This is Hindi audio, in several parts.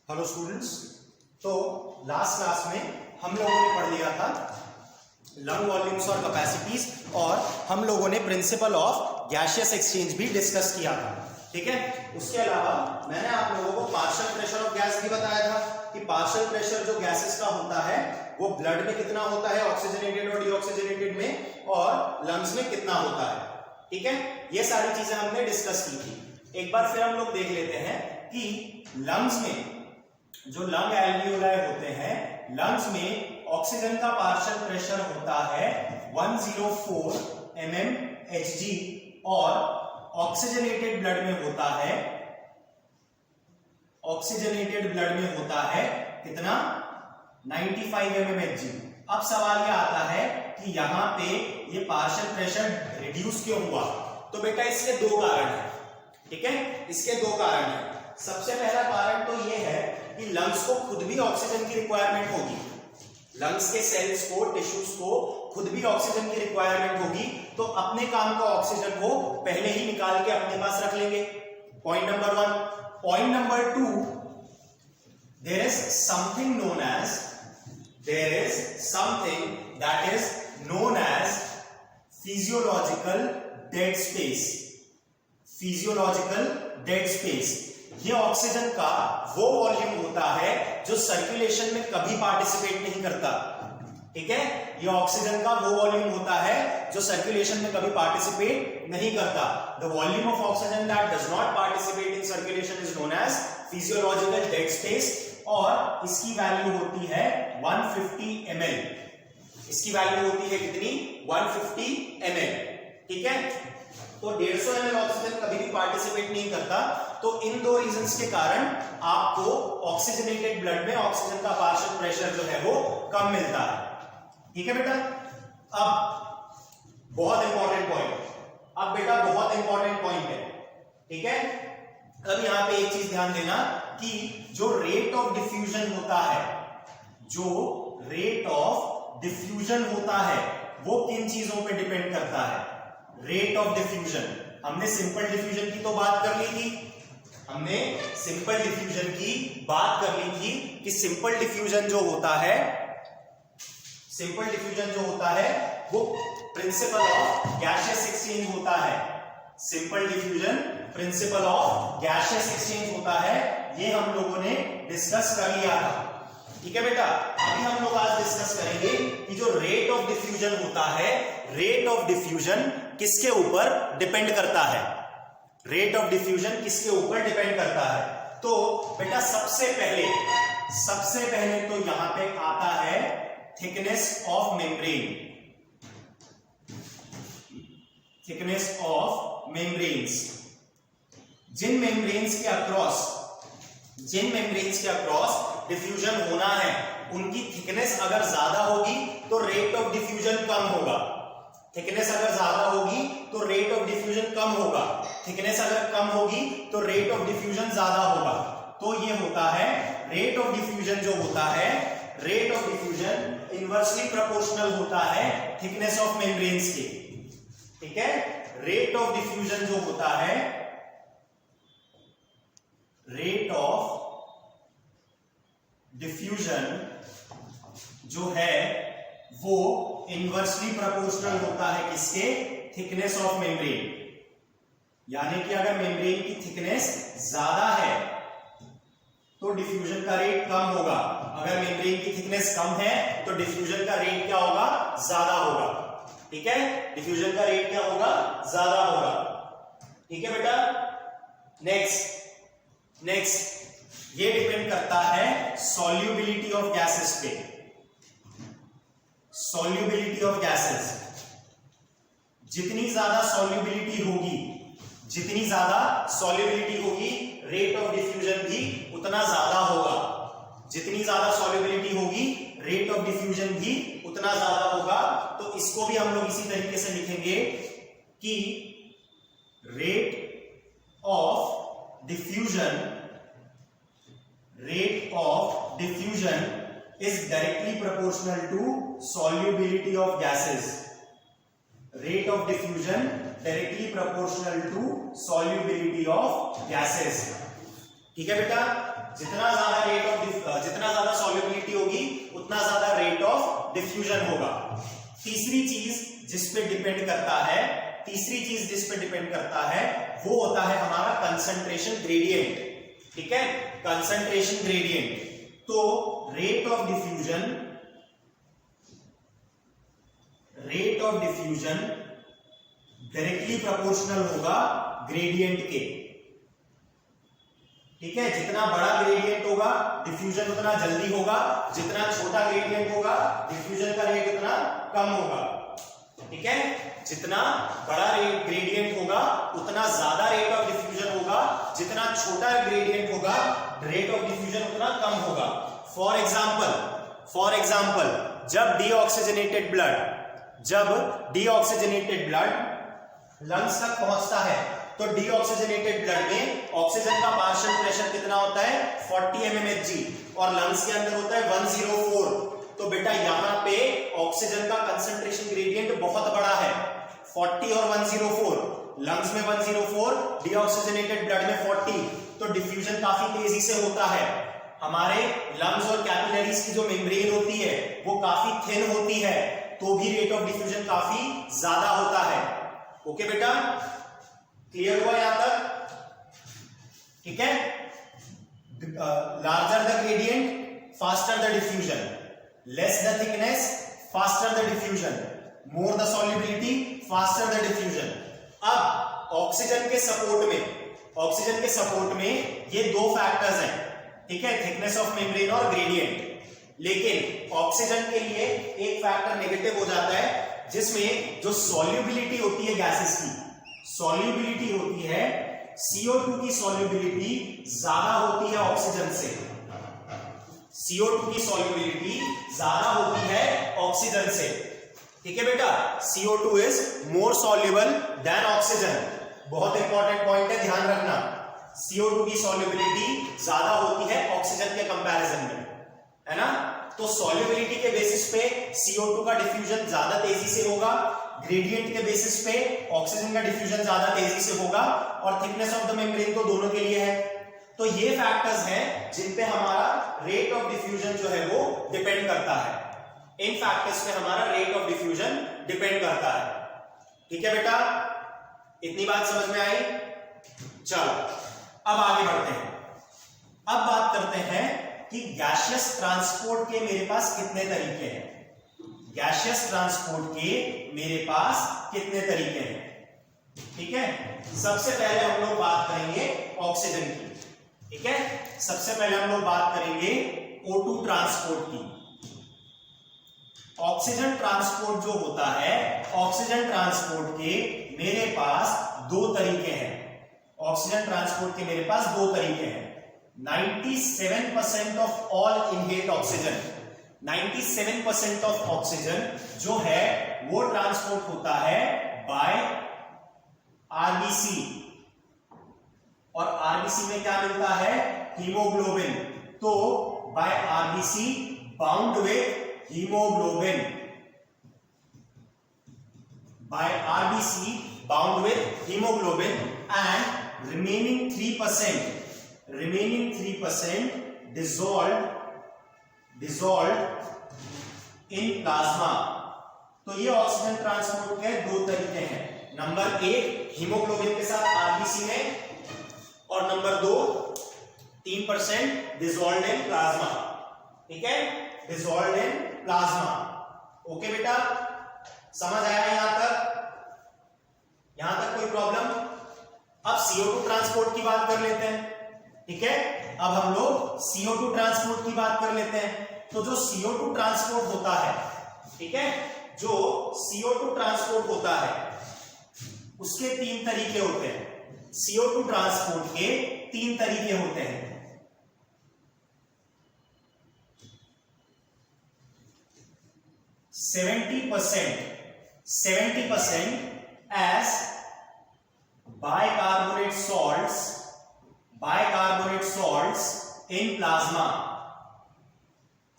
हेलो स्टूडेंट्स, तो लास्ट क्लास में हम लोगों ने पढ़ लिया था लंग वॉल्यूम्स और कैपेसिटीज, और हम लोगों ने प्रिंसिपल ऑफ गैसियस एक्सचेंज भी डिस्कस किया था। ठीक है, उसके अलावा मैंने आप लोगों को पार्शियल प्रेशर ऑफ गैस भी बताया था कि पार्शियल प्रेशर जो गैसेस का होता है वो ब्लड में कितना होता है, ऑक्सीजनेटेड और डीऑक्सीजनेटेड में, और लंग्स में कितना होता है। ठीक है, ये सारी चीजें हमने डिस्कस की थी। एक बार फिर हम लोग देख लेते हैं कि लंग्स में जो लंग एल्वियोलाई होते हैं, लंग्स में ऑक्सीजन का पार्शियल प्रेशर होता है 104 mmHg और ऑक्सीजनेटेड ब्लड में होता है, ऑक्सीजनेटेड ब्लड में होता है कितना, 95 mmHg। अब सवाल यह आता है कि यहां पे ये पार्शियल प्रेशर रिड्यूस क्यों हुआ? तो बेटा इसके दो कारण हैं। ठीक है, इसके दो कारण हैं। सबसे पहला कारण तो ये है कि लंग्स को खुद भी ऑक्सीजन की रिक्वायरमेंट होगी, लंग्स के सेल्स को, टिश्यूज को खुद भी ऑक्सीजन की रिक्वायरमेंट होगी, तो अपने काम का ऑक्सीजन वो पहले ही निकाल के अपने पास रख लेंगे। Point number 1। Point number 2, there is something that is known as physiological dead space. Physiological dead space, ये ऑक्सीजन का वो वॉल्यूम होता है जो सर्कुलेशन में कभी पार्टिसिपेट नहीं करता। ठीक है, ये ऑक्सीजन का वो वॉल्यूम होता है जो सर्कुलेशन में कभी पार्टिसिपेट नहीं करता। The volume of oxygen that does not participate in circulation is known as physiological dead space, और इसकी वैल्यू होती है 150 ml। इसकी वैल्यू होती है कितनी, 150 ml। ठीक है, तो 150 ml ऑक्सीजन कभी भी पार्टिसिपेट नहीं करता। तो इन दो रीजंस के कारण आपको ऑक्सीजनेटेड ब्लड में ऑक्सीजन का पार्शियल प्रेशर जो है वो कम मिलता है। ठीक है बेटा, अब बहुत इंपॉर्टेंट पॉइंट, अब बेटा बहुत इंपॉर्टेंट पॉइंट है। ठीक है, अब यहां पे एक चीज ध्यान देना कि जो रेट ऑफ डिफ्यूजन होता है, जो रेट ऑफ डिफ्यूजन होता है वो किन चीजों पे डिपेंड करता है? रेट ऑफ डिफ्यूजन, हमने सिंपल डिफ्यूजन की तो बात कर ली थी, हमने सिंपल डिफ्यूजन की बात कर ली थी कि सिंपल डिफ्यूजन जो होता है, सिंपल डिफ्यूजन जो होता है वो प्रिंसिपल ऑफ गैसियस एक्सचेंज होता है। Simple diffusion principle of gaseous exchange होता है, ये हम लोगों ने डिस्कस कर लिया था। ठीक है बेटा, अभी हम लोग आज डिस्कस करेंगे कि जो रेट ऑफ डिफ्यूजन होता है, रेट ऑफ डिफ्यूजन किसके ऊपर डिपेंड करता है? रेट ऑफ डिफ्यूजन किसके ऊपर डिपेंड करता है? तो बेटा सबसे पहले तो यहां पे आता है thickness of membrane, thickness of membranes. जिन मेम्ब्रेन्स के अक्रॉस डिफ्यूजन होना है, उनकी थिकनेस अगर ज्यादा होगी तो रेट ऑफ डिफ्यूजन कम होगा। थिकनेस अगर ज्यादा होगी तो रेट ऑफ डिफ्यूजन कम होगा, थिकनेस अगर कम होगी तो रेट ऑफ डिफ्यूजन ज्यादा होगा। तो ये होता है रेट ऑफ डिफ्यूजन, जो होता है rate of diffusion inversely proportional होता है थिकनेस ऑफ मेम्ब्रेन्स के। ठीक है, रेट ऑफ डिफ्यूजन जो होता है, रेट ऑफ डिफ्यूजन जो है वो इनवर्सली प्रोपोर्शनल होता है किसके? Thickness of membrane. यानी कि अगर मेम्ब्रेन की थिकनेस ज्यादा है तो डिफ्यूजन का रेट कम होगा, अगर मेम्ब्रेन की थिकनेस कम है तो डिफ्यूजन का रेट क्या होगा? ज्यादा होगा। ठीक है, डिफ्यूजन का रेट क्या होगा? ज्यादा होगा। ठीक है बेटा, नेक्स्ट ये डिपेंड करता है सॉल्युबिलिटी ऑफ गैसेस पे। सॉल्युबिलिटी ऑफ गैसेस, जितनी ज्यादा सॉल्युबिलिटी होगी रेट ऑफ डिफ्यूजन भी उतना ज्यादा होगा। जितनी ज्यादा सॉल्युबिलिटी होगी रेट ऑफ डिफ्यूजन भी उतना ज्यादा होगा। तो इसको भी हम लोग इसी तरीके से लिखेंगे कि rate of diffusion is directly proportional to solubility of gases. Rate of diffusion directly proportional to solubility of gases. ठीक है बेटा, जितना ज्यादा सॉल्युबिलिटी होगी उतना ज्यादा रेट ऑफ डिफ्यूजन होगा। तीसरी चीज जिस पे डिपेंड करता है वो होता है हमारा कंसंट्रेशन ग्रेडियंट। ठीक है, कंसंट्रेशन ग्रेडियंट। तो rate of diffusion directly proportional होगा ग्रेडियंट के। ठीक है, जितना बड़ा ग्रेडियंट होगा डिफ्यूजन उतना जल्दी होगा, जितना छोटा ग्रेडियंट होगा डिफ्यूजन का रेट उतना कम होगा। ठीक है, जितना बड़ा ग्रेडियंट होगा उतना ज्यादा रेट ऑफ डिफ्यूजन होगा, जितना छोटा ग्रेडियंट होगा रेट ऑफ डिफ्यूजन उतना कम होगा। फॉर एग्जांपल जब डीऑक्सीजनेटेड ब्लड लंग्स तक पहुंचता है तो डीऑक्सीजनेटेड ब्लड में ऑक्सीजन का पार्शियल प्रेशर कितना होता है 40 mmHg और लंग्स के अंदर होता है 104। तो बेटा यहां पे ऑक्सीजन का कंसंट्रेशन ग्रेडियंट बहुत बड़ा है, 40 और 104, लंग्स में 104, डीऑक्सीजनेटेड ब्लड में 40, तो डिफ्यूजन काफी तेजी से होता है। हमारे लंग्स और कैपिलरीज की जो मेम्ब्रेन होती है वो काफी थिन होती है, तो भी रेट ऑफ डिफ्यूजन काफी ज्यादा होता है। ओके बेटा, क्लियर हुआ यहां तक? ठीक है, larger the gradient faster the diffusion, less the thickness faster the diffusion, more the solubility faster the diffusion. अब ऑक्सीजन के सपोर्ट में ये दो फैक्टर्स हैं, ठीक है, थिकनेस ऑफ मेम्ब्रेन और ग्रेडियंट। लेकिन ऑक्सीजन के लिए एक फैक्टर नेगेटिव हो जाता है जिसमें जो सॉल्युबिलिटी होती है गैसेस की, सॉल्युबिलिटी होती है, CO2 की सॉल्युबिलिटी ज्यादा होती है ऑक्सीजन से। CO2 की सॉल्युबिलिटी ज्यादा होती है ऑक्सीजन से। ठीक है बेटा, CO2 is more soluble than oxygen. बहुत इंपॉर्टेंट पॉइंट है, ध्यान रखना। CO2 की सॉल्युबिलिटी ज्यादा होती है ऑक्सीजन के कंपैरिजन में, है ना। तो सॉल्युबिलिटी के बेसिस पे CO2 का डिफ्यूजन ज्यादा तेजी से होगा, ग्रेडियंट के बेसिस पे ऑक्सीजन का डिफ्यूजन ज्यादा तेजी से होगा, और थिकनेस ऑफ द मेम्ब्रेन तो दोनों के लिए है। तो ये फैक्टर्स हैं जिन पे हमारा रेट ऑफ डिफ्यूजन जो है वो डिपेंड करता है। इन फैक्टर्स पे हमारा रेट ऑफ डिफ्यूजन डिपेंड करता है। ठीक है बेटा, इतनी बात समझ में आई? चलो अब आगे बढ़ते हैं। अब बात करते हैं कि गैसियस ट्रांसपोर्ट के मेरे पास कितने तरीके हैं। गैसियस ट्रांसपोर्ट के मेरे पास कितने तरीके हैं? ठीक है, सबसे पहले हम लोग बात करेंगे ऑक्सीजन की। ठीक है, सबसे पहले हम लोग बात करेंगे O2 ट्रांसपोर्ट की। ऑक्सीजन ट्रांसपोर्ट जो होता है, ऑक्सीजन ट्रांसपोर्ट के मेरे पास दो तरीके हैं। ऑक्सीजन ट्रांसपोर्ट के मेरे पास दो तरीके हैं। 97% of all inhaled oxygen, 97% of oxygen जो है वो ट्रांसपोर्ट होता है बाय आरबीसी, और आरबीसी में क्या मिलता है? हीमोग्लोबिन। तो by RBC bound with haemoglobin, by RBC bound with haemoglobin, and remaining 3% dissolved in plasma. तो ये ऑक्सीजन ट्रांसपोर्ट के दो तरीके हैं। नंबर एक, हीमोग्लोबिन के साथ आरबीसी में, और नंबर दो 3% डिसॉल्व्ड इन प्लाज्मा। ठीक है, डिसॉल्व्ड इन प्लाज्मा। ओके बेटा, समझ आया यहां तक कोई प्रॉब्लम? अब CO2 ट्रांसपोर्ट की बात कर लेते हैं। ठीक है, अब हम लोग CO2 ट्रांसपोर्ट की बात कर लेते हैं। तो जो CO2 ट्रांसपोर्ट होता है, ठीक है, जो CO2 ट्रांसपोर्ट होता है उसके तीन तरीके होते हैं। CO2 ट्रांसपोर्ट के तीन तरीके होते हैं। Seventy percent as bicarbonate salts in plasma,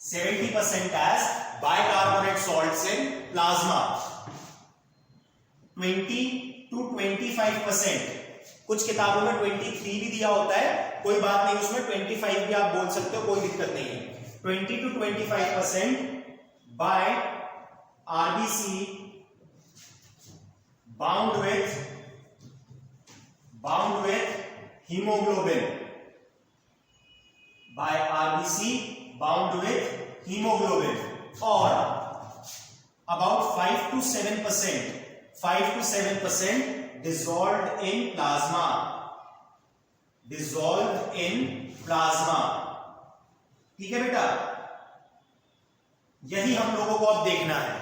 70% as bicarbonate salts in plasma, 20 to 25% कुछ किताबों में 23 भी दिया होता है, कोई बात नहीं, उसमें 25 भी आप बोल सकते हो, कोई दिक्कत नहीं है। 20 to 25% by RBC bound with hemoglobin, by RBC bound with hemoglobin, or about 5 to 7% dissolved in plasma, ठीक है बेटा, यही हम लोगों को अब देखना है,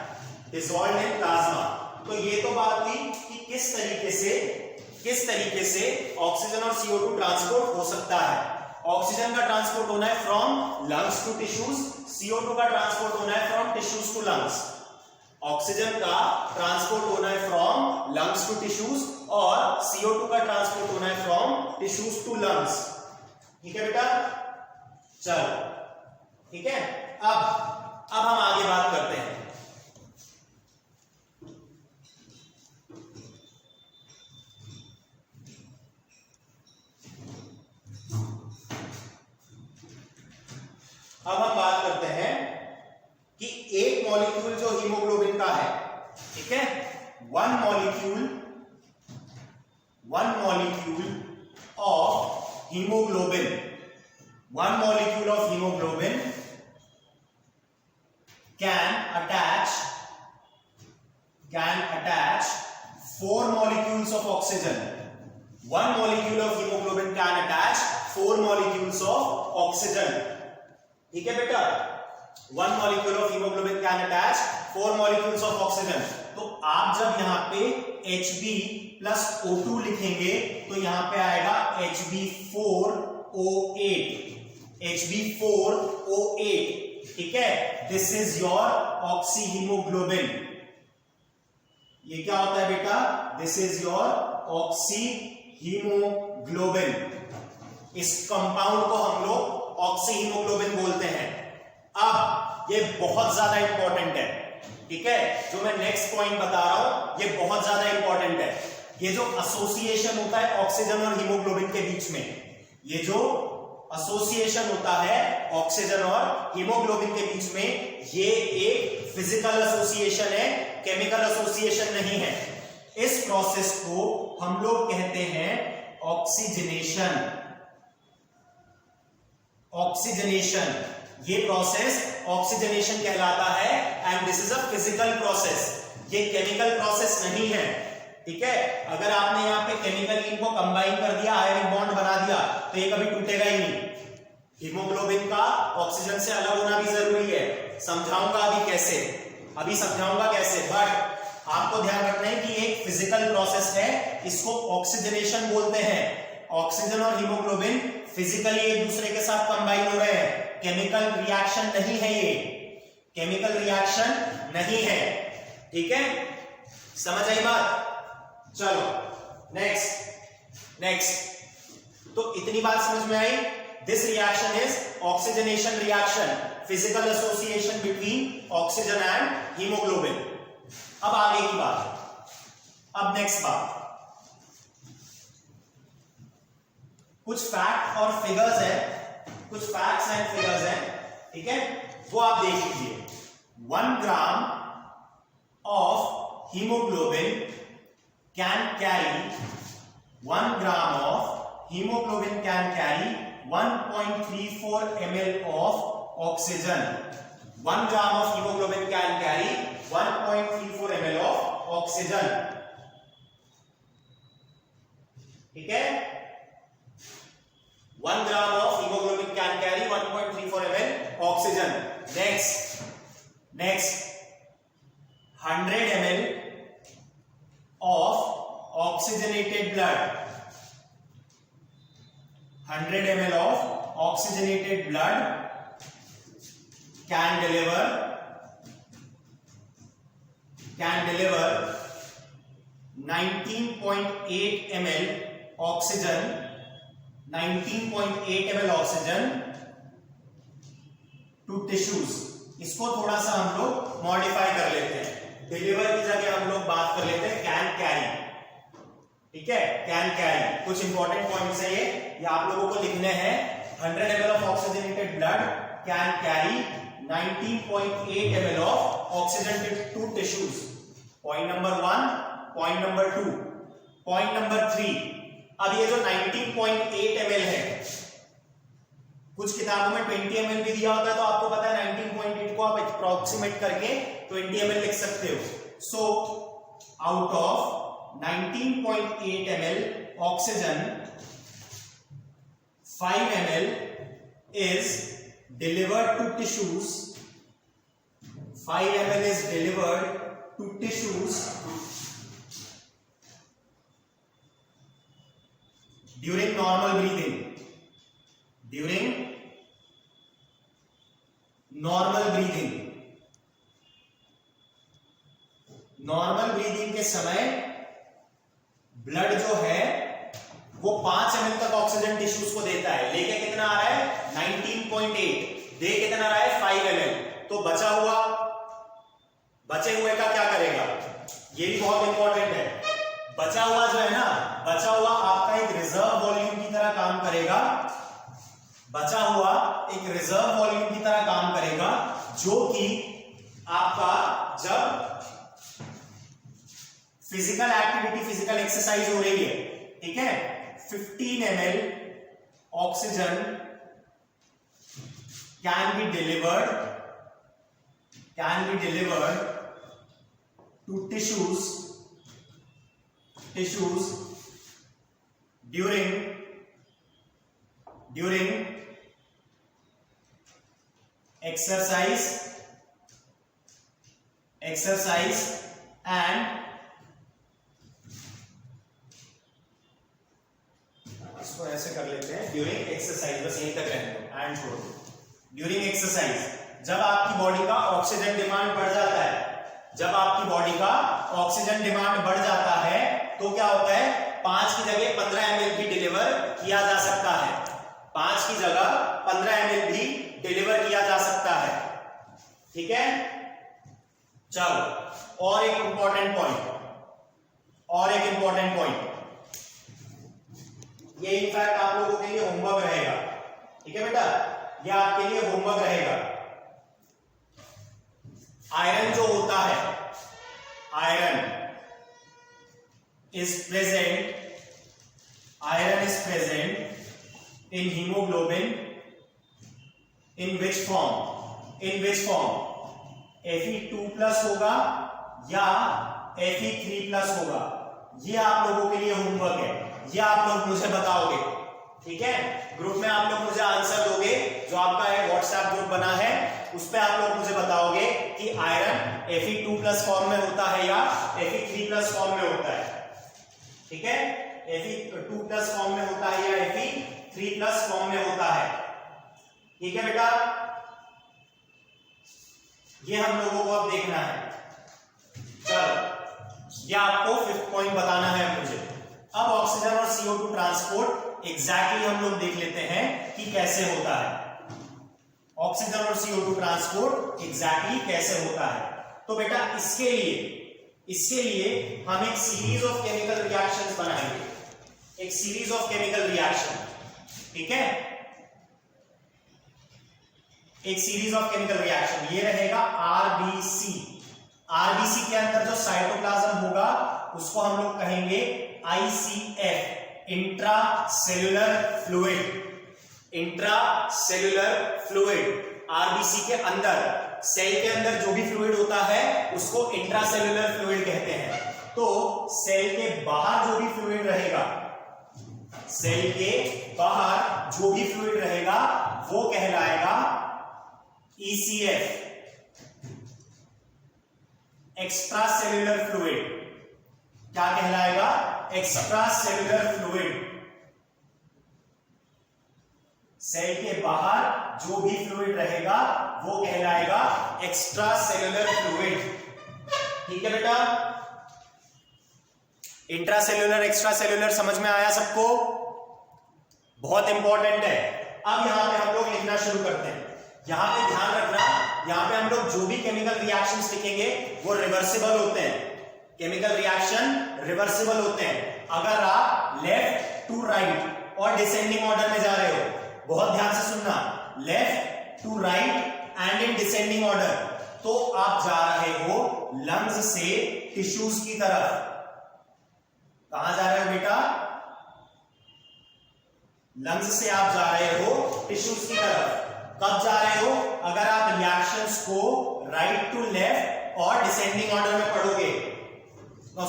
डिसॉल्व इन प्लाज्मा। तो ये तो बात थी कि किस तरीके से ऑक्सीजन और CO2 ट्रांसपोर्ट हो सकता है। ऑक्सीजन का ट्रांसपोर्ट होना है from lungs to tissues, CO2 का ट्रांसपोर्ट होना है from tissues to lungs. Oxygen का ट्रांसपोर्ट होना है फ्रॉम लंग्स टू टिश्यूज और CO2 का ट्रांसपोर्ट होना है फ्रॉम टिश्यूज टू लंग्स। ठीक है बेटा, चलो ठीक है। अब हम आगे बात करते हैं। अब हम बात करते हैं कि एक मॉलिक्यूल जो हीमोग्लोबिन का है, ठीक है, one molecule of haemoglobin can attach 4 molecules of oxygen. One molecule of hemoglobin can attach 4 molecules of oxygen. ठीक है बेटा, 1 molecule of hemoglobin can attach 4 molecules of oxygen. तो आप जब यहाँ पे Hb plus O2 लिखेंगे तो यहाँ पे आएगा Hb4O8, ठीक है। This is your oxy haemoglobin. ये क्या होता है बेटा? This is your oxy haemoglobin. इस कंपाउंड को हम लोग ऑक्सी हीमोग्लोबिन बोलते हैं। अब ये बहुत ज्यादा इंपॉर्टेंट है, ठीक है, जो मैं नेक्स्ट पॉइंट बता रहा हूं ये बहुत ज्यादा इंपॉर्टेंट है। ये जो एसोसिएशन होता है ऑक्सीजन और हीमोग्लोबिन के बीच में, ये जो एसोसिएशन होता है ऑक्सीजन और हीमोग्लोबिन के बीच में, ये एक फिजिकल एसोसिएशन है, केमिकल एसोसिएशन नहीं है। इस प्रोसेस को हम लोग कहते हैं ऑक्सीजनेशन। ये प्रोसेस ऑक्सीजनेशन कहलाता है and this is a physical process, ये केमिकल प्रोसेस नहीं है, ठीक है। अगर आपने यहाँ पे केमिकल इन को कंबाइन कर दिया, आयनिक बॉन्ड बना दिया, तो ये कभी टूटेगा ही नहीं। हीमोग्लोबिन का ऑक्सीजन से अलग होना भी जरूरी है, समझाऊंगा अभी समझाऊंगा कैसे, बट आपको ध्यान रखना है कि एक फिजिकल प्रोसेस है, इसको ऑक्सीजनेशन बोलते हैं। ऑक्सीजन और हीमोग्लोबिन फिजिकली एक दूसरे के साथ कंबाइन हो रहे हैं, केमिकल रिएक्शन नहीं है, ये केमिकल रिएक्शन नहीं है, ठीक है, समझ आई बात। चलो नेक्स्ट, तो इतनी बात समझ में आई। This reaction is oxygenation reaction, physical association between oxygen and haemoglobin. अब आगे की बात, अब नेक्स्ट बात, कुछ फैक्ट और फिगर्स है, कुछ फैक्ट्स एंड फिगर्स हैं, ठीक है, वो आप देख लीजिए। 1 gram of haemoglobin can carry 1 gram of hemoglobin can carry 1.34 ml of oxygen. 1 gram of hemoglobin can carry 1.34 ml of oxygen. ठीक है, 1 gram of hemoglobin can carry 1.34 ml oxygen. Next 100 ml of oxygenated blood, 100 ml of oxygenated blood can deliver 19.8 ml oxygen, 19.8 ml oxygen to tissues। इसको थोड़ा सा हम लोग मॉडिफाई कर लेते हैं, डिलीवर की जगह हम लोग बात कर लेते हैं कैन कैरी, ठीक है, कैन कैरी। कुछ इंपॉर्टेंट पॉइंट्स है ये आप लोगों को लिखने हैं। 100 ml of oxygenated blood can carry 19.8 ml of oxygen to tissues. Point number 1, point number 2, point number 3। अब ये जो 19.8 ml है, कुछ किताबों में 20 ml भी दिया होता है, तो आपको पता है 19.8 को आप अप्रोक्सीमेट करके 20 ml लिख सकते हो। So out of 19.8 ml oxygen, 5 ml is delivered to tissues. 5 ml is delivered to tissues during normal breathing. During normal breathing. Normal breathing के समय ब्लड जो है वो 5 ml तक ऑक्सीजन टिश्यूज को देता है। लेके कितना आ रहा है 19.8, दे कितना रहा है 5 ml। तो बचे हुए का क्या करेगा, ये भी बहुत इंपॉर्टेंट है। बचा हुआ जो है ना, बचा हुआ आपका एक रिजर्व वॉल्यूम की तरह काम करेगा। बचा हुआ एक रिजर्व वॉल्यूम की तरह काम करेगा, जो कि आपका जब फिजिकल एक्टिविटी, फिजिकल एक्सरसाइज हो रही है, ठीक है, 15 ml oxygen can be delivered to tissues during exercise and इसको ऐसे कर लेते हैं, ड्यूरिंग एक्सरसाइज, बस यहीं तक रहने दो, एंड छोड़ दो। ड्यूरिंग एक्सरसाइज, जब आपकी बॉडी का ऑक्सीजन डिमांड बढ़ जाता है, जब आपकी बॉडी का ऑक्सीजन डिमांड बढ़ जाता है, तो क्या होता है, 5 की जगह 15 ml भी डिलीवर किया जा सकता है। 5 की जगह 15 ml भी डिलीवर किया जा सकता है, ठीक है। चलो, और एक इंपॉर्टेंट पॉइंट, ये इनफैक्ट आप लोगों के लिए होमवर्क रहेगा, ठीक है बेटा, ये आपके लिए होमवर्क रहेगा। आयरन जो होता है, iron is present in hemoglobin in which form? Fe2+ होगा या Fe3+ होगा, ये आप लोगों के लिए होमवर्क है, ये आप लोग मुझे बताओगे, ठीक है। ग्रुप में आप लोग मुझे आंसर दोगे, जो आपका व्हाट्सएप ग्रुप बना है उस पे आप लोग मुझे बताओगे कि आयरन Fe2+ फॉर्म में होता है या Fe3+ फॉर्म में होता है, ठीक है। Fe2+ फॉर्म में होता है या Fe3+ फॉर्म में होता है, ठीक है बेटा। ये हम लोगों को अब देखना है। चलो, ये आपको 5th पॉइंट बताना है मुझे। अब ऑक्सीजन और CO2 ट्रांसपोर्ट एग्जैक्टली हम लोग देख लेते हैं कि कैसे होता है। ऑक्सीजन और CO2 ट्रांसपोर्ट एग्जैक्टली कैसे होता है। तो बेटा इसके लिए हम एक सीरीज ऑफ केमिकल रिएक्शंस बनाएंगे, एक सीरीज ऑफ केमिकल रिएक्शन, ठीक है, एक सीरीज ऑफ केमिकल रिएक्शन। ये रहेगा आरबीसी। आरबीसी के अंदर जो साइटोप्लाज्म होगा उसको हम लोग कहेंगे ICF, इंट्रासेल्युलर फ्लूइड। आरबीसी के अंदर, सेल के अंदर जो भी फ्लूइड होता है उसको इंट्रासेल्युलर फ्लूइड कहते हैं। तो सेल के बाहर जो भी फ्लूइड रहेगा, सेल के बाहर जो भी फ्लूइड रहेगा वो कहलाएगा ECF, एक्स्ट्रा सेल्यूलर फ्लूइड। क्या कहलाएगा? Extra cellular fluid. सेल के बाहर जो भी फ्लूइड रहेगा वो कहलाएगा एक्स्ट्रा सेल्यूलर फ्लूइड, ठीक है बेटा। इंट्रासेल्यूलर एक्स्ट्रा सेल्यूलर समझ में आया सबको? बहुत इंपॉर्टेंट है। अब यहां पे हम लोग लिखना शुरू करते हैं। यहां पे ध्यान रखना, यहां पे हम लोग जो भी केमिकल रिएक्शंस लिखेंगे वो रिवर्सिबल होते हैं, केमिकल रिएक्शन रिवर्सिबल होते हैं। अगर आप लेफ्ट टू राइट और डिसेंडिंग ऑर्डर में जा रहे हो, बहुत ध्यान से सुनना, left to right and in descending order, तो आप जा रहे हो लंग्स से टिश्यूज की तरफ। कहां जा रहे हो बेटा? लंग्स से आप जा रहे हो टिश्यूज की तरफ। कब जा रहे हो? अगर आप रिएक्शंस को राइट टू लेफ्ट और डिसेंडिंग ऑर्डर में पढ़ोगे,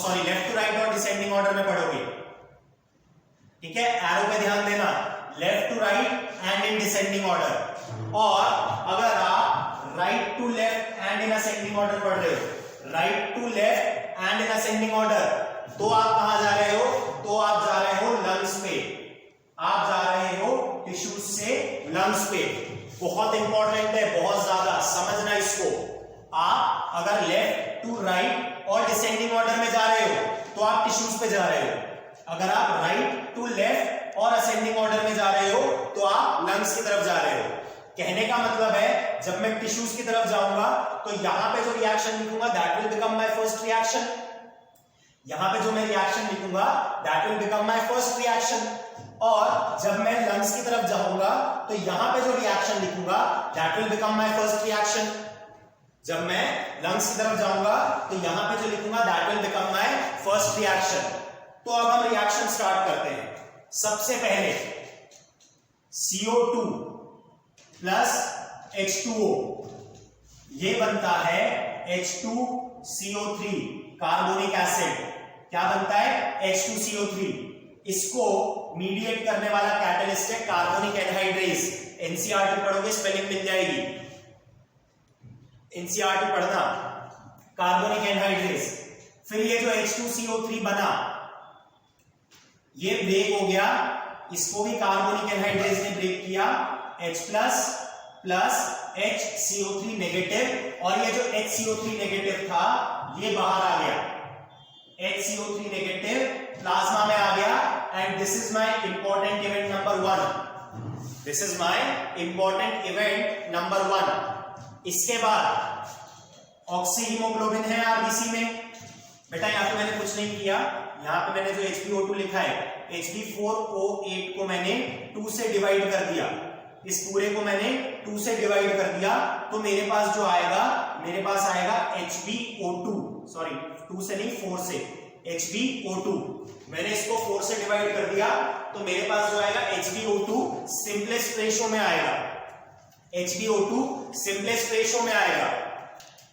सॉरी लेफ्ट टू राइट और डिसेंडिंग ऑर्डर में पढ़ोगे। ठीक है, एरो पे ध्यान देना, left to right and in descending order. और अगर आप right to left and in ascending order पढ़ रहे हो, right to left and in ascending order, तो आप कहां जा रहे हो? तो आप जा रहे हो लंग्स पे, आप जा रहे हो टिश्यूज से लंग्स पे। बहुत इंपॉर्टेंट है, बहुत ज्यादा समझना इसको। आप अगर लेफ्ट टू राइट और डिसेंडिंग ऑर्डर में जा रहे हो तो आप टिश्यूज पे जा रहे हो। अगर आप राइट टू लेफ्ट और असेंडिंग ऑर्डर में जा रहे हो तो आप लंग्स की तरफ जा रहे हो। कहने का मतलब है जब मैं टिश्यूज की तरफ जाऊंगा तो यहां पे जो रिएक्शन लिखूंगा that will become my first reaction. यहां पे जो मैं रिएक्शन लिखूंगा that will become my first reaction. और जब मैं लंग्स की तरफ जाऊंगा तो यहां पे जो रिएक्शन लिखूंगा that will become my first reaction. जब मैं लंग्स की तरफ जाऊंगा तो यहां पे जो लिखूंगा that will become my first reaction. तो अब हम रिएक्शन स्टार्ट करते हैं। सबसे पहले CO2 प्लस H2O, ये बनता है H2CO3 कार्बोनिक एसिड। क्या बनता है? H2CO3। इसको मीडिएट करने वाला कैटलिस्ट है कार्बोनिक एनहाइड्रेज। एनसीईआरटी पढ़ोगे, स्पेलिंग मिल जाएगी, एनसीईआरटी पढ़ना, कार्बोनिक एनहाइड्रेज। फिर ये जो H2CO3 बना, ये ब्रेक हो गया, इसको भी कार्बोनिक एनहाइड्रेज ने ब्रेक किया, H प्लस HCO3 नेगेटिव, और ये जो HCO3 नेगेटिव था ये बाहर आ गया, HCO3 नेगेटिव प्लाज्मा में आ गया। And this is my important event number 1, this is my important event number 1। इसके बाद ऑक्सी हीमोग्लोबिन है आरबीसी में। बेटा यहां पे मैंने कुछ नहीं किया, यहां पे मैंने जो HbO2 लिखा है Hb4O8 को मैंने 2 से डिवाइड कर दिया, इस पूरे को मैंने 2 से डिवाइड कर दिया, तो मेरे पास जो आएगा, मेरे पास आएगा HbO2, सॉरी 2 से नहीं 4 से, HbO2। मैंने इसको 4 से डिवाइड कर दिया तो मेरे पास जो आएगा HbO2 सिंपलेस्ट रेशो में आएगा, HbO2 सिंपलेस्ट रेशो में आएगा।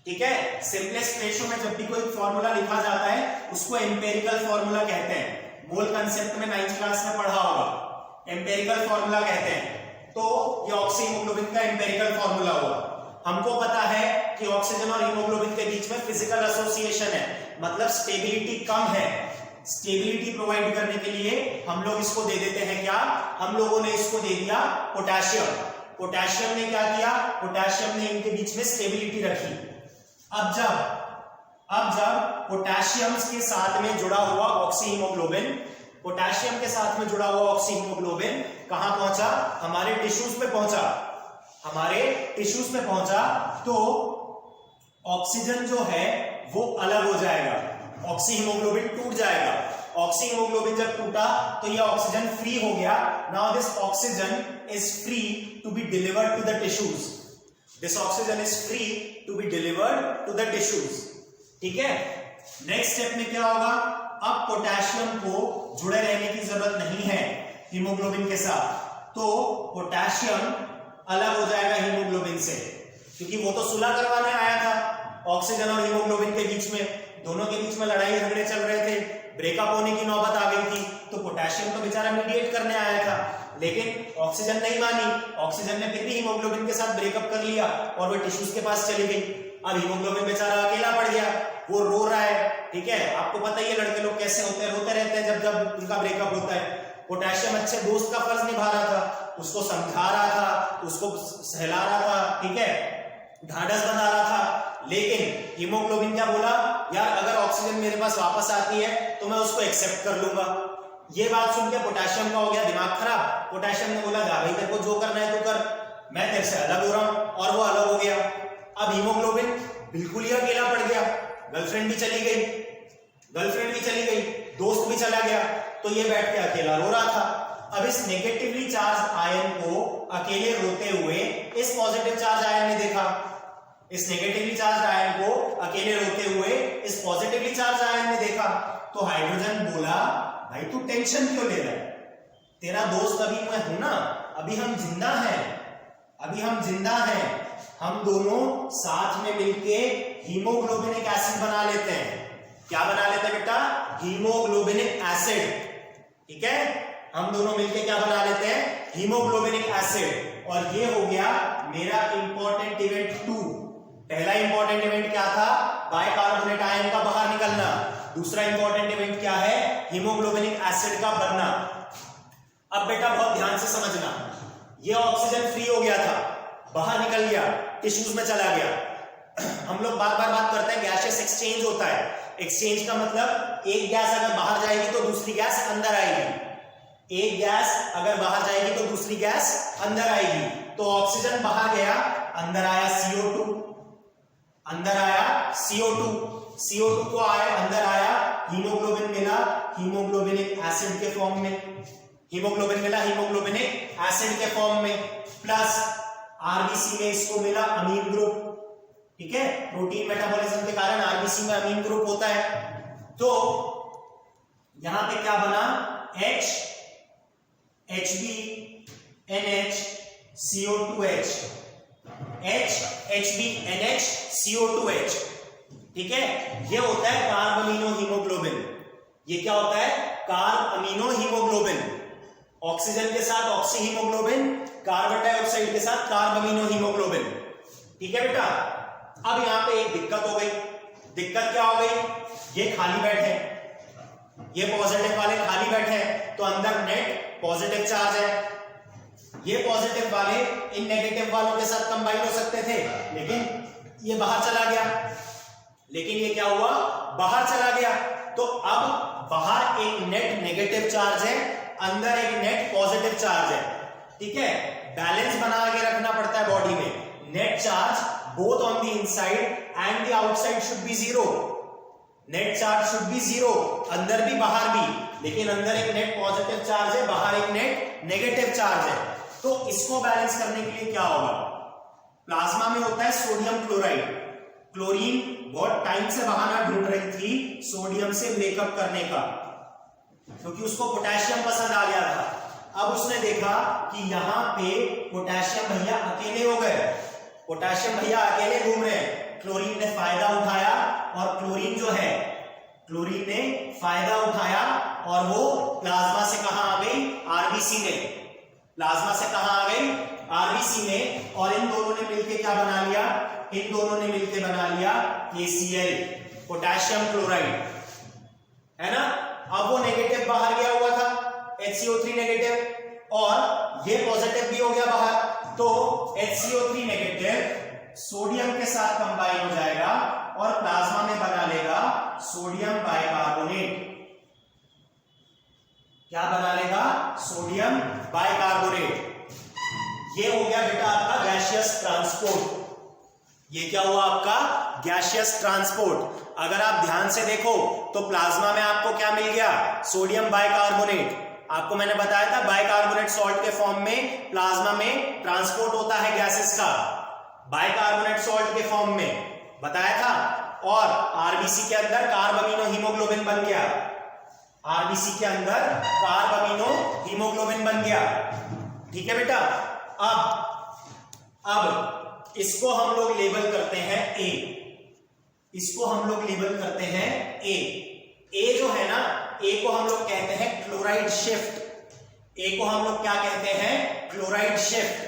ठीक है, सिंपलेस्ट रेशो में जब भी कोई फॉर्मूला लिखा जाता है उसको एम्पेरिकल फॉर्मूला कहते हैं। मोल कंसेप्ट में 9th क्लास में पढ़ा होगा, एम्पेरिकल फॉर्मूला कहते हैं। तो ये ऑक्सी हीमोग्लोबिन का एम्पेरिकल फॉर्मूला हुआ। हमको पता है कि ऑक्सीजन और हीमोग्लोबिन के बीच में फिजिकल एसोसिएशन है, मतलब स्टेबिलिटी कम है। स्टेबिलिटी प्रोवाइड करने के लिए हम लोग इसको दे देते हैं क्या? हम लोगों ने इसको दे दिया पोटेशियम। पोटेशियम ने क्या किया? पोटेशियम ने इनके बीच में स्टेबिलिटी रखी। अब जब पोटेशियम के साथ में जुड़ा हुआ ऑक्सी हीमोग्लोबिन, पोटेशियम के साथ में जुड़ा हुआ ऑक्सी हीमोग्लोबिन कहां पहुंचा? हमारे टिश्यूज पे पहुंचा, हमारे टिश्यूज पे पहुंचा, तो ऑक्सीजन जो है वो अलग हो जाएगा, ऑक्सी हीमोग्लोबिन टूट जाएगा। ऑक्सी हीमोग्लोबिन जब टूटा तो ये ऑक्सीजन फ्री हो गया। Now this oxygen is free to be delivered to the tissues, this oxygen is free to be delivered to the tissues. ठीक है, नेक्स्ट स्टेप में क्या होगा? अब पोटेशियम को जुड़े रहने की जरूरत नहीं है हीमोग्लोबिन के साथ, तो पोटेशियम अलग हो जाएगा हीमोग्लोबिन से, क्योंकि वो तो सुलह करवाने आया था ऑक्सीजन और हीमोग्लोबिन के बीच में, दोनों के बीच में लड़ाई झगड़े चल रहे थे, ब्रेकअप होने की नौबत आ गई थी, तो पोटेशियम तो बेचारा मीडिएट करने आया था, लेकिन ऑक्सीजन नहीं मानी। ऑक्सीजन ने फिर भी हीमोग्लोबिन के साथ ब्रेकअप कर लिया और वो टिश्यूज के पास चली गई। अब हीमोग्लोबिन बेचारा अकेला पड़ गया, वो रो रहा है। ठीक है, आपको पता ही है लड़के लोग कैसे होते हैं, रोते रहते हैं जब उनका ब्रेकअप होता है। पोटेशियम अच्छे दोस्त का फर्ज निभा रहा था, उसको समझा रहा था, उसको सहला रहा था, ठीक है, ढाढ़स बना रहा था, लेकिन हीमोग्लोबिन क्या बोला? यार अगर ऑक्सीजन मेरे पास वापस आती है तो मैं उसको एक्सेप्ट कर लूंगा। ये बात सुन के पोटेशियम का हो गया दिमाग खराब। पोटेशियम ने बोला जा भाई तेरे को जो करना है तो कर, मैं तेरे से अलग हो रहा हूं, और वो अलग हो गया। अब हीमोग्लोबिन बिल्कुल ही अकेला पड़ गया, गर्लफ्रेंड भी चली गई, गर्लफ्रेंड भी चली गई, दोस्त भी चला गया, तो ये बैठ के अकेला रो रहा था। अब इस नेगेटिवली चार्ज आयन को अकेले रोते हुए इस पॉजिटिव चार्ज आयन ने देखा, इस नेगेटिवली चार्ज आयन को अकेले रोते हुए इस पॉजिटिवली चार्ज आयन ने देखा। तो हाइड्रोजन बोला, भाई तू टेंशन क्यों ले रहा है, तेरा दोस्त अभी मैं हूं ना, अभी हम जिंदा हैं, अभी हम जिंदा हैं, हम दोनों साथ में मिलके हीमोग्लोबिनिक एसिड बना लेते हैं। क्या बना लेते हैं बेटा? Haemoglobinic acid. ठीक है, हम दोनों मिलके क्या बना लेते हैं? Haemoglobinic acid. और ये हो गया मेरा इंपॉर्टेंट इवेंट 2। पहला इंपॉर्टेंट इवेंट क्या था? बाइकार्बोनेट आयन का बाहर निकलना। दूसरा इंपॉर्टेंट इवेंट क्या है? हीमोग्लोबिनिक एसिड का बनना। अब बेटा बहुत ध्यान से समझना, ये ऑक्सीजन फ्री हो गया था, बाहर निकल गया, टिश्यूज में चला गया। हम लोग बार बार बात करते हैं गैसियस एक्सचेंज होता है। एक्सचेंज का मतलब एक गैस अगर बाहर जाएगी तो दूसरी गैस अंदर आएगी, एक गैस अगर बाहर जाएगी तो दूसरी गैस अंदर आएगी। तो ऑक्सीजन बाहर गया, अंदर आया CO2, अंदर आया CO2, CO2 को आया, अंदर आया हीमोग्लोबिन मिला, हीमोग्लोबिनिक एसिड के फॉर्म में, हीमोग्लोबिन मिला हीमोग्लोबिनिक एसिड के फॉर्म में, प्लस आरबीसी में इसको मिला अमीन ग्रुप। ठीक है, प्रोटीन मेटाबॉलिज्म के कारण आरबीसी में अमीन ग्रुप होता है। तो यहां पे क्या बना? H, HB, NH, CO2H, H, HB, NH, CO2H। ठीक है, ये होता है कार्ब अमीनो हीमोग्लोबिन। ये क्या होता है? Carb amino haemoglobin. ऑक्सीजन के साथ ऑक्सी हीमोग्लोबिन, कार्बन डाइऑक्साइड के साथ कार्ब अमीनो हीमोग्लोबिन। ठीक है बेटा, अब यहां पे एक दिक्कत हो गई। दिक्कत क्या हो गई? ये खाली बैठे, ये पॉजिटिव वाले खाली बैठे, तो अंदर नेट पॉजिटिव चार्ज है। ये पॉजिटिव वाले इन नेगेटिव वालों के साथ कंबाइन हो सकते थे, लेकिन ये बाहर चला गया। लेकिन ये क्या हुआ? बाहर चला गया। तो अब बाहर एक नेट नेगेटिव चार्ज है, अंदर एक नेट पॉजिटिव चार्ज है। ठीक है, बैलेंस बना के रखना पड़ता है बॉडी में। Net charge both on the inside and the outside should be zero. Net charge should be zero, अंदर भी बाहर भी, लेकिन अंदर एक नेट पॉजिटिव चार्ज है, बाहर एक नेट नेगेटिव चार्ज है। तो इसको बैलेंस करने के लिए क्या होगा? प्लाज्मा में होता है सोडियम क्लोराइड। क्लोरीन बहुत टाइम से बहाना ढूंढ रही थी सोडियम से ब्रेकअप करने का, क्योंकि उसको पोटेशियम पसंद आ गया था। अब उसने देखा कि यहां पे पोटेशियम भैया अकेले हो गए, पोटेशियम भैया अकेले घूम रहे हैं। क्लोरीन ने फायदा उठाया, और क्लोरीन जो है, क्लोरीन ने फायदा उठाया और वो प्लाज्मा से कहां आ गई? आरबीसी में। प्लाज्मा से कहां आ गई? आरबीसी में। और इन दोनों ने मिलकर क्या बना लिया? इन दोनों ने मिलकर बना लिया KCl, पोटेशियम क्लोराइड, है ना। अब वो नेगेटिव बाहर गया हुआ था, HCO3 नेगेटिव, और ये पॉजिटिव भी हो गया बाहर। तो HCO3 नेगेटिव सोडियम के साथ कंबाइन हो जाएगा और प्लाज्मा में बना लेगा सोडियम बाइकार्बोनेट। क्या बना लेगा? Sodium bicarbonate. ये हो गया बेटा आपका गैसियस ट्रांसपोर्ट। ये क्या हुआ आपका? Gaseous transport. अगर आप ध्यान से देखो तो प्लाज्मा में आपको क्या मिल गया? Sodium bicarbonate. आपको मैंने बताया था बाइकार्बोनेट सॉल्ट के फॉर्म में प्लाज्मा में ट्रांसपोर्ट होता है गैसेस का, बाइकार्बोनेट सॉल्ट के फॉर्म में बताया था। और आरबीसी के अंदर कार्ब अमीनो हीमोग्लोबिन बन गया, आरबीसी के अंदर कार्ब अमीनो हीमोग्लोबिन बन गया। ठीक है बेटा, अब इसको हम लोग लेबल करते हैं A। इसको हम लोग लेबल करते हैं A। A जो है ना, A को हम लोग कहते हैं क्लोराइड शिफ्ट। A को हम लोग क्या कहते हैं? क्लोराइड शिफ्ट,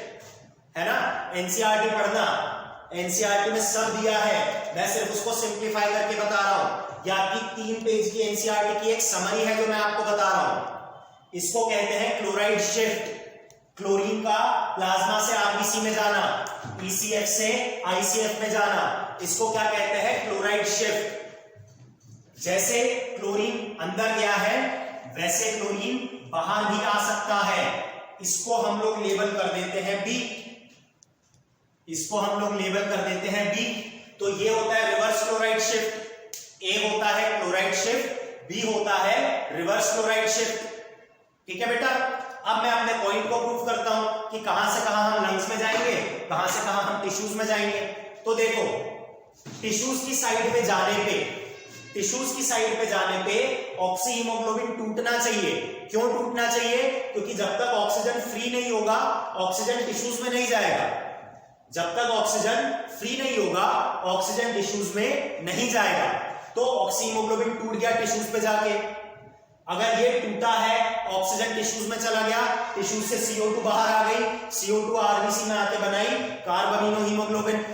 है ना। एनसीईआरटी पढ़ना, एनसीईआरटी में सब दिया है, मैं सिर्फ उसको सिंप्लीफाई करके बता रहा हूं। ये आपकी 3 पेज की एनसीईआरटी की एक समरी है जो मैं आपको बता रहा हूं। इसको कहते हैं क्लोराइड शिफ्ट। क्लोरीन का प्लाज्मा से आरबीसी में जाना, ECF से ICF में जाना, इसको क्या कहते हैं? Chloride shift. जैसे क्लोरीन अंदर गया है वैसे क्लोरीन बाहर भी आ सकता है। इसको हम लोग लेबल कर देते हैं B। इसको हम लोग लेबल कर देते हैं B। तो ये होता है रिवर्स क्लोराइड शिफ्ट। A होता है क्लोराइड शिफ्ट बी होता है रिवर्स क्लोराइड शिफ्ट। ठीक है बेटा, अब मैं अपने पॉइंट को प्रूव करता हूं कि कहां से कहां हम लंग्स में जाएंगे, कहां से कहां हम टिश्यूज में जाएंगे। तो देखो, टिश्यूज की साइड पे जाने पे ऑक्सी हीमोग्लोबिन टूटना चाहिए। क्यों टूटना चाहिए? क्योंकि जब तक ऑक्सीजन फ्री नहीं होगा ऑक्सीजन टिश्यूज में नहीं जाएगा। जब तक ऑक्सीजन फ्री नहीं होगा ऑक्सीजन टिश्यूज में नहीं जाएगा। तो ऑक्सी हीमोग्लोबिन टूट गया टिश्यूज पे जाके। अगर ये टूटा है ऑक्सीजन टिश्यूज में चला गया, टिश्यूज से CO2 बाहर आ गई, CO2 आरबीसी में आते बनाई कार्बामिनो हीमोग्लोबिन।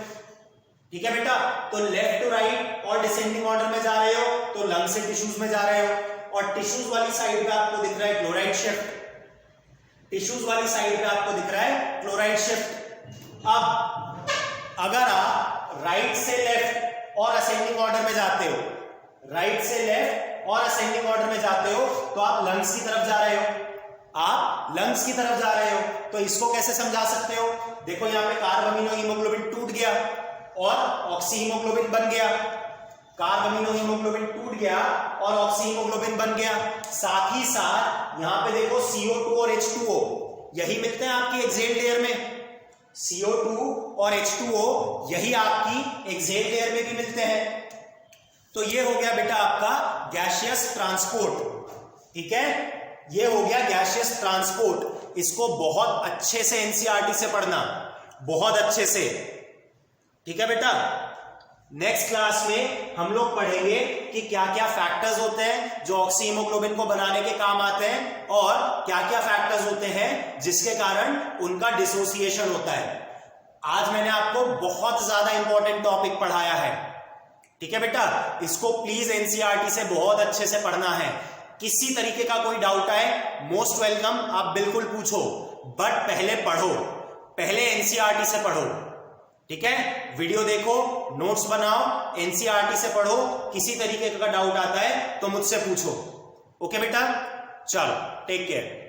ठीक है बेटा, तो लेफ्ट टू राइट और डिसेंडिंग ऑर्डर में जा रहे हो तो लंग से टिश्यूज में जा रहे हो, और टिश्यूज वाली साइड पे आपको दिख रहा है क्लोराइड शिफ्ट। टिश्यूज वाली साइड पे आपको दिख रहा है क्लोराइड शिफ्ट। अब अगर आप राइट से लेफ्ट और असेंडिंग ऑर्डर में जाते हो, राइट से लेफ्ट और असेंडिंग ऑर्डर में जाते हो तो आप लंग्स की तरफ जा रहे हो, आप लंग्स की तरफ जा रहे हो। तो इसको कैसे समझा सकते हो? देखो यहां पे कार्बामिनो हीमोग्लोबिन टूट गया और ऑक्सी हीमोग्लोबिन बन गया। कार्बामिनो हीमोग्लोबिन टूट गया और ऑक्सी हीमोग्लोबिन बन गया। साथ ही साथ यहां पे देखो CO2 और H2O यही मिलते हैं आपकी एक्सेल लेयर में। CO2 और H2O यही आपकी एक्सेल लेयर में भी मिलते हैं। तो ये हो गया बेटा आपका गैसियस ट्रांसपोर्ट। ठीक है, ये हो गया गैसियस ट्रांसपोर्ट। इसको बहुत अच्छे से एनसीईआरटी से पढ़ना, बहुत अच्छे से। ठीक है बेटा, नेक्स्ट क्लास में हम लोग पढ़ेंगे कि क्या क्या फैक्टर्स होते हैं जो ऑक्सी हीमोग्लोबिन को बनाने के काम आते हैं, और क्या क्या फैक्टर्स होते हैं जिसके कारण उनका डिसोसिएशन होता है। आज मैंने आपको बहुत ज्यादा इंपॉर्टेंट टॉपिक पढ़ाया है। ठीक है बेटा, इसको प्लीज एनसीईआरटी से बहुत अच्छे से पढ़ना है। किसी तरीके का कोई डाउट आए मोस्ट वेलकम, आप बिल्कुल पूछो, बट पहले पढ़ो, पहले एनसीईआरटी से पढ़ो। ठीक है, वीडियो देखो, नोट्स बनाओ, एनसीईआरटी से पढ़ो। किसी तरीके का डाउट आता है तो मुझसे पूछो। ओके बेटा, चलो टेक केयर।